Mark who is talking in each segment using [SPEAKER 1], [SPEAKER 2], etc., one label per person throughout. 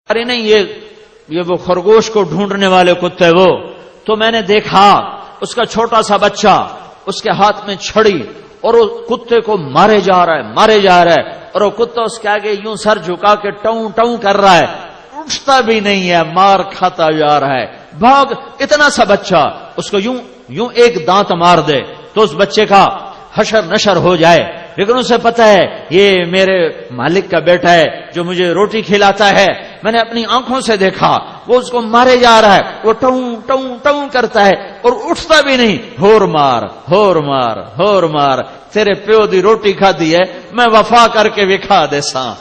[SPEAKER 1] ارے نہیں یہ وہ خرگوش کو ڈھونڈنے والے کتے وہ، تو میں نے دیکھا اس کا چھوٹا سا بچہ، اس کے ہاتھ میں چھڑی، اور وہ کتے کو مارے جا رہا ہے، اور وہ کتا اس کے آگے یوں سر جھکا کے ٹوں ٹوں کر رہا ہے، اٹھتا بھی نہیں ہے، مار کھاتا جا رہا ہے۔ بھاگ، اتنا سا بچہ، اس کو یوں ایک دانت مار دے تو اس بچے کا حشر نشر ہو جائے، لیکن اسے پتا ہے یہ میرے مالک کا بیٹا ہے جو مجھے روٹی کھلاتا ہے۔ میں نے اپنی آنکھوں سے دیکھا وہ اس کو مارے جا رہا ہے، وہ ٹوں ٹوں ٹوں کرتا ہے اور اٹھتا بھی نہیں۔ ہور مار، تیرے پیو دی روٹی کھادی ہے، میں وفا کر کے وکھا دے ساں۔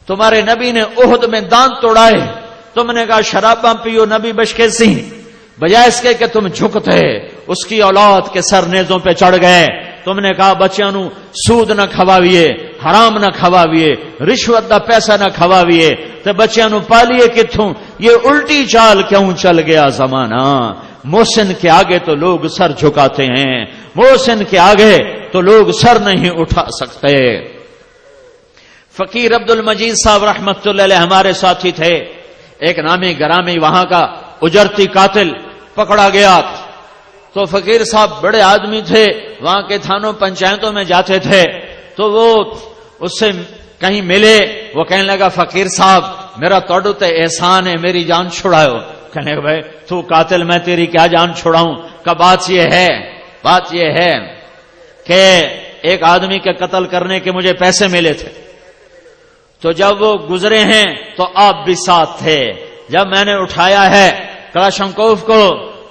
[SPEAKER 1] تمہارے نبی نے احد میں دانت توڑائے، تم نے کہا شراباں پیو نبی بشکے سی، بجائے اس کے کہ تم جھکتے اس کی اولاد کے سر نیزوں پہ چڑھ گئے۔ تم نے کہا بچیاں نو سود نہ کھواویے، حرام نہ کھواویے، رشوت دا پیسہ نہ کھواویے، تے بچیاں نو پالیے کتھوں؟ یہ الٹی چال کیوں چل گیا زمانہ؟ محسن کے آگے تو لوگ سر جھکاتے ہیں، محسن کے آگے تو لوگ سر نہیں اٹھا سکتے۔ فقیر عبد المجید صاحب رحمت اللہ علیہ ہمارے ساتھی تھے، ایک نامی گرامی وہاں کا اجرتی قاتل پکڑا گیا، تو فقیر صاحب بڑے آدمی تھے، وہاں کے تھانوں پنچایتوں میں جاتے تھے، تو وہ اس سے کہیں ملے، وہ کہنے لگا فقیر صاحب میرا توڑو تے احسان ہے، میری جان چھڑاؤ۔ کہنے لگا بھائی تو قاتل، میں تیری کیا جان چھڑاؤں؟ کہ بات یہ ہے کہ ایک آدمی کے قتل کرنے کے مجھے پیسے ملے تھے، تو جب وہ گزرے ہیں تو آپ بھی ساتھ تھے، جب میں نے اٹھایا ہے کلاشنکوف کو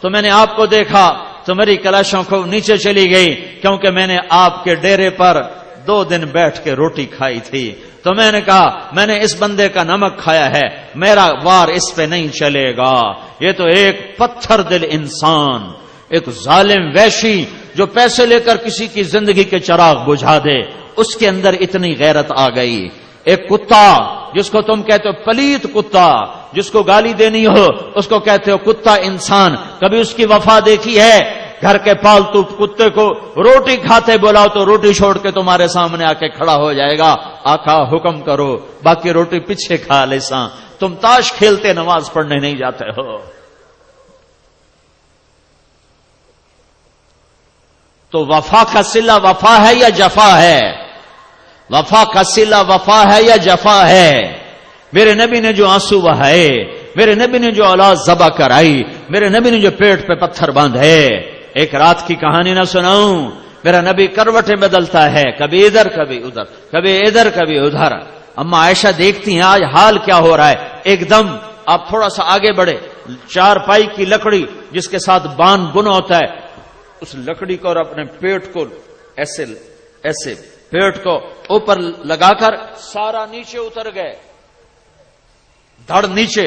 [SPEAKER 1] تو میں نے آپ کو دیکھا تو میری کلاشنکوف نیچے چلی گئی، کیونکہ میں نے آپ کے ڈیرے پر 2 دن بیٹھ کے روٹی کھائی تھی۔ تو میں نے کہا میں نے اس بندے کا نمک کھایا ہے، میرا وار اس پہ نہیں چلے گا۔ یہ تو ایک پتھر دل انسان، ایک ظالم وحشی جو پیسے لے کر کسی کی زندگی کے چراغ بجھا دے، اس کے اندر اتنی غیرت آ گئی۔ ایک کتا جس کو تم کہتے ہو پلیت کتا، جس کو گالی دینی ہو اس کو کہتے ہو کتا انسان، کبھی اس کی وفا دیکھی ہے؟ گھر کے پالتو کتے کو روٹی کھاتے بلاؤ تو روٹی چھوڑ کے تمہارے سامنے آ کے کھڑا ہو جائے گا، آقا حکم کرو، باقی روٹی پیچھے کھا لے ساں۔ تم تاش کھیلتے نماز پڑھنے نہیں جاتے ہو۔ تو وفا کا صلہ وفا ہے یا جفا ہے؟ وفا کا صلہ وفا ہے یا جفا ہے؟ میرے نبی نے جو آنسو بہائے، میرے نبی نے جو اولاد ذبح کرائی، میرے نبی نے جو پیٹ پہ پتھر باندھے، ایک رات کی کہانی نہ سناؤں؟ میرا نبی کروٹیں بدلتا ہے، کبھی ادھر کبھی ادھر، کبھی ادھر کبھی ادھر۔ اما عائشہ دیکھتی ہیں آج حال کیا ہو رہا ہے۔ ایک دم آپ تھوڑا سا آگے بڑھے، 4 پائی کی لکڑی جس کے ساتھ بان بنا ہوتا ہے، اس لکڑی کو اور اپنے پیٹ کو ایسے پیٹ کو اوپر لگا کر سارا نیچے اتر گئے، دھڑ نیچے،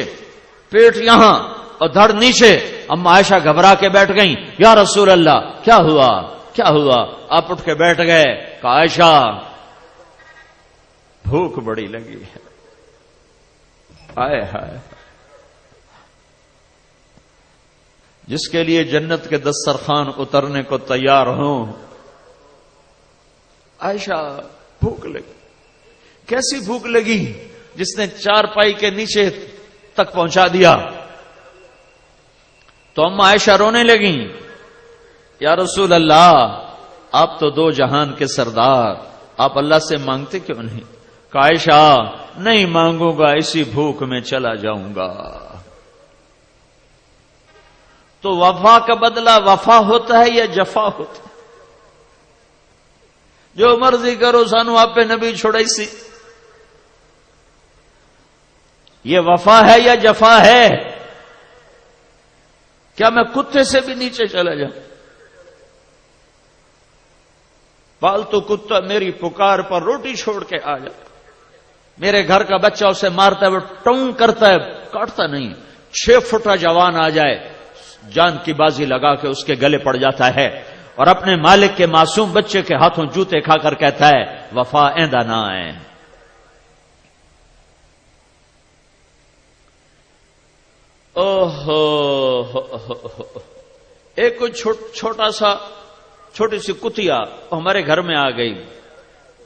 [SPEAKER 1] پیٹ یہاں اور دھڑ نیچے۔ اما عائشہ گھبرا کے بیٹھ گئیں، یا رسول اللہ کیا ہوا؟ آپ اٹھ کے بیٹھ گئے، کہا عائشہ بھوک بڑی لگی ہے۔ ہائے ہائے، جس کے لیے جنت کے دسترخوان اترنے کو تیار ہوں، عائشہ بھوک لگی۔ کیسی بھوک لگی؟ جس نے 4 پائی کے نیچے تک پہنچا دیا۔ تو اما عائشہ رونے لگیں، یا رسول اللہ آپ تو 2 جہان کے سردار، آپ اللہ سے مانگتے کیوں نہیں؟ کہ عائشہ نہیں مانگوں گا، اسی بھوک میں چلا جاؤں گا۔ تو وفا کا بدلہ وفا ہوتا ہے یا جفا ہوتا ہے؟ جو مرضی کرو سانو آپ پہ نبی چھوڑائی سی، یہ وفا ہے یا جفا ہے؟ کیا میں کتے سے بھی نیچے چلا جاؤں؟ پالتو کتا میری پکار پر روٹی چھوڑ کے آ جائے، میرے گھر کا بچہ اسے مارتا ہے، وہ ٹون کرتا ہے، کاٹتا نہیں، 6 فٹا جوان آ جائے، جان کی بازی لگا کے اس کے گلے پڑ جاتا ہے، اور اپنے مالک کے معصوم بچے کے ہاتھوں جوتے کھا کر کہتا ہے وفا ایندہ نہ آئے۔ ایک کوئی چھوٹی سی کتیا ہمارے گھر میں آ گئی،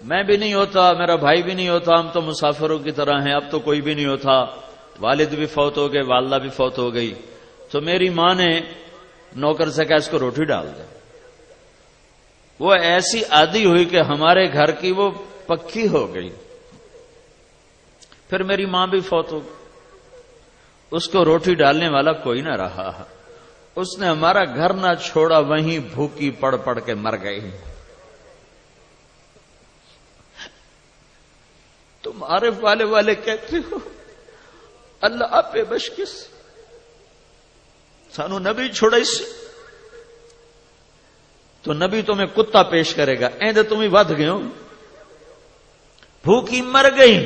[SPEAKER 1] میں بھی نہیں ہوتا، میرا بھائی بھی نہیں ہوتا، ہم تو مسافروں کی طرح ہیں، اب تو کوئی بھی نہیں ہوتا، والد بھی فوت ہو گئے، والدہ بھی فوت ہو گئی، تو میری ماں نے نوکر سے کہا اس کو روٹی ڈال دے۔ وہ ایسی عادی ہوئی کہ ہمارے گھر کی وہ پکی ہو گئی۔ پھر میری ماں بھی فوت ہو گئی، اس کو روٹی ڈالنے والا کوئی نہ رہا، اس نے ہمارا گھر نہ چھوڑا، وہیں بھوکی پڑ پڑ کے مر گئی۔ تم عارف والے کہتے ہو اللہ آپ پہ بشکس سانو نبی چھوڑا اس سے، تو نبی تمہیں کتا پیش کرے گا، ایندے تمہیں ود گئے ہو، بھوکی مر گئی،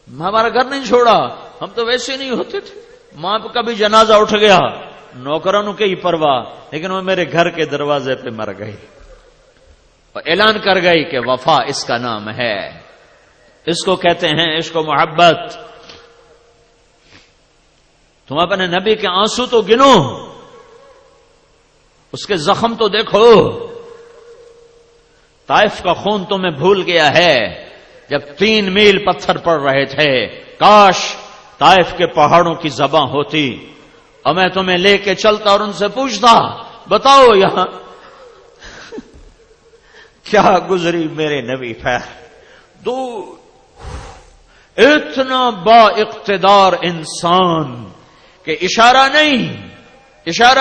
[SPEAKER 1] ہمارا گھر نہیں چھوڑا، ہم تو ویسے نہیں ہوتے تھے، ماں کا بھی جنازہ اٹھ گیا، نوکرانوں کے ہی پرواہ، لیکن وہ میرے گھر کے دروازے پہ مر گئی، اور اعلان کر گئی کہ وفا اس کا نام ہے، اس کو کہتے ہیں عشق و محبت۔ تم اپنے نبی کے آنسو تو گنو، اس کے زخم تو دیکھو، طائف کا خون تمہیں بھول گیا ہے، جب 3 میل پتھر پڑ رہے تھے، کاش طائف کے پہاڑوں کی زباں ہوتی اور میں تمہیں لے کے چلتا اور ان سے پوچھتا بتاؤ یہاں کیا گزری میرے نبی پر، دور اتنا با اقتدار انسان کہ اشارہ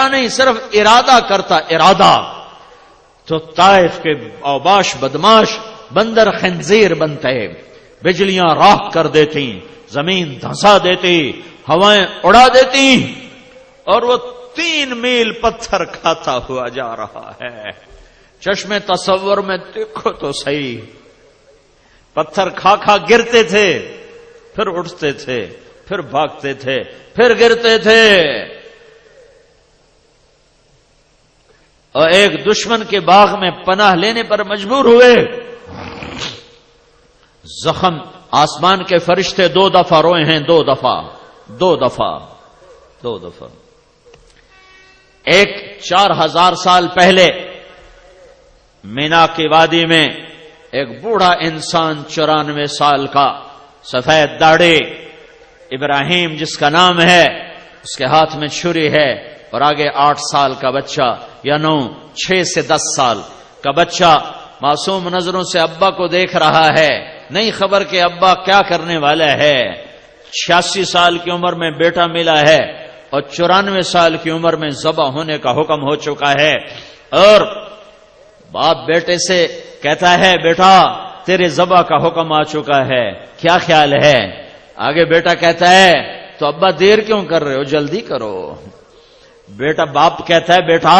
[SPEAKER 1] نہیں صرف ارادہ کرتا، ارادہ تو طائف کے اوباش بدماش بندر خنزیر بنتے، بجلیاں راکھ کر دیتی، زمین دھنسا دیتی، ہوائیں اڑا دیتی، اور وہ 3 میل پتھر کھاتا ہوا جا رہا ہے۔ چشم تصور میں دیکھو تو صحیح، پتھر کھا کھا گرتے تھے، پھر اٹھتے تھے، پھر بھاگتے تھے، پھر گرتے تھے، اور ایک دشمن کے باغ میں پناہ لینے پر مجبور ہوئے۔ زخم آسمان کے فرشتے 2 دفعہ روئے ہیں، 2 دفعہ۔ ایک 4000 سال پہلے مینا کی وادی میں ایک بوڑھا انسان 94 سال کا، سفید داڑھی، ابراہیم جس کا نام ہے، اس کے ہاتھ میں چھری ہے، اور آگے 8 سال کا بچہ یا 9 6 سے 10 سال کا بچہ معصوم نظروں سے ابا کو دیکھ رہا ہے، نہیں خبر کہ ابا کیا کرنے والا ہے۔ 86 سال کی عمر میں بیٹا ملا ہے، اور 94 سال کی عمر میں ذبح ہونے کا حکم ہو چکا ہے، اور باپ بیٹے سے کہتا ہے بیٹا تیرے ذبح کا حکم آ چکا ہے، کیا خیال ہے؟ آگے بیٹا کہتا ہے تو ابا دیر کیوں کر رہے ہو، جلدی کرو۔ بیٹا باپ کہتا ہے بیٹا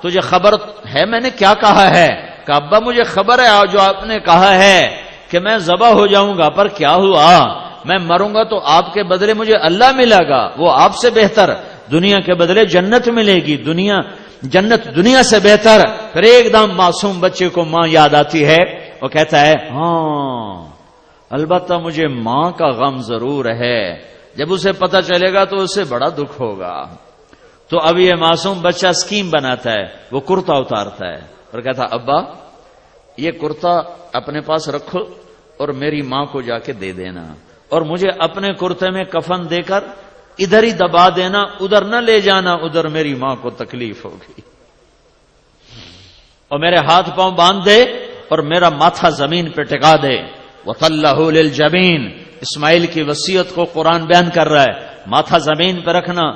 [SPEAKER 1] تجھے خبر ہے میں نے کیا کہا ہے؟ کہ ابا مجھے خبر ہے جو آپ نے کہا ہے کہ میں ذبح ہو جاؤں گا، پر کیا ہوا، میں مروں گا تو آپ کے بدلے مجھے اللہ ملے گا، وہ آپ سے بہتر، دنیا کے بدلے جنت ملے گی، جنت دنیا سے بہتر۔ پھر ایک دم معصوم بچے کو ماں یاد آتی ہے، وہ کہتا ہے ہاں البتہ مجھے ماں کا غم ضرور ہے، جب اسے پتہ چلے گا تو اسے بڑا دکھ ہوگا۔ تو اب یہ معصوم بچہ اسکیم بناتا ہے، وہ کرتا اتارتا ہے اور کہتا ابا یہ کرتا اپنے پاس رکھو اور میری ماں کو جا کے دے دینا، اور مجھے اپنے کرتے میں کفن دے کر ادھر ہی دبا دینا، ادھر نہ لے جانا، ادھر میری ماں کو تکلیف ہوگی، اور میرے ہاتھ پاؤں باندھ دے اور میرا ماتھا زمین پہ ٹکا دے۔ وَطَلَّهُ لِلْجَبِينِ اسماعیل کی وصیت کو قرآن بیان کر رہا ہے، ماتھا زمین پہ رکھنا،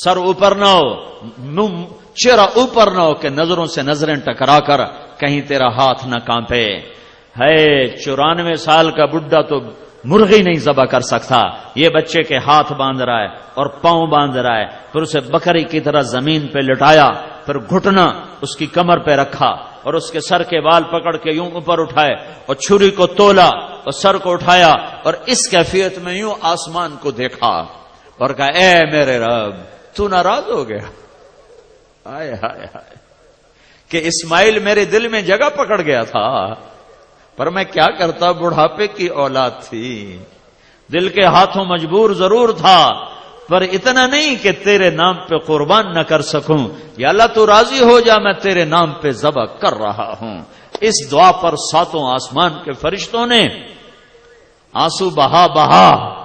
[SPEAKER 1] سر اوپر نہ ہو، چہرہ اوپر نہ ہو کہ نظروں سے نظریں ٹکرا کر کہیں تیرا ہاتھ نہ کانپے۔ ہے 94 سال کا بڈھا تو مرغی نہیں ذبح کر سکتا، یہ بچے کے ہاتھ باندھ رہا ہے اور پاؤں باندھ رہا ہے، پھر اسے بکری کی طرح زمین پہ لٹایا، پھر گھٹنا اس کی کمر پہ رکھا اور اس کے سر کے بال پکڑ کے یوں اوپر اٹھائے اور چھری کو تولا اور سر کو اٹھایا اور اس کیفیت میں یوں آسمان کو دیکھا اور کہا اے میرے رب تو ناراض ہو گیا؟ ہائے ہائے ہائے کہ اسماعیل میرے دل میں جگہ پکڑ گیا تھا، پر میں کیا کرتا، بڑھاپے کی اولاد تھی، دل کے ہاتھوں مجبور ضرور تھا، پر اتنا نہیں کہ تیرے نام پہ قربان نہ کر سکوں۔ یا اللہ تو راضی ہو جا، میں تیرے نام پہ ذبح کر رہا ہوں۔ اس دعا پر ساتوں آسمان کے فرشتوں نے آنسو بہا بہا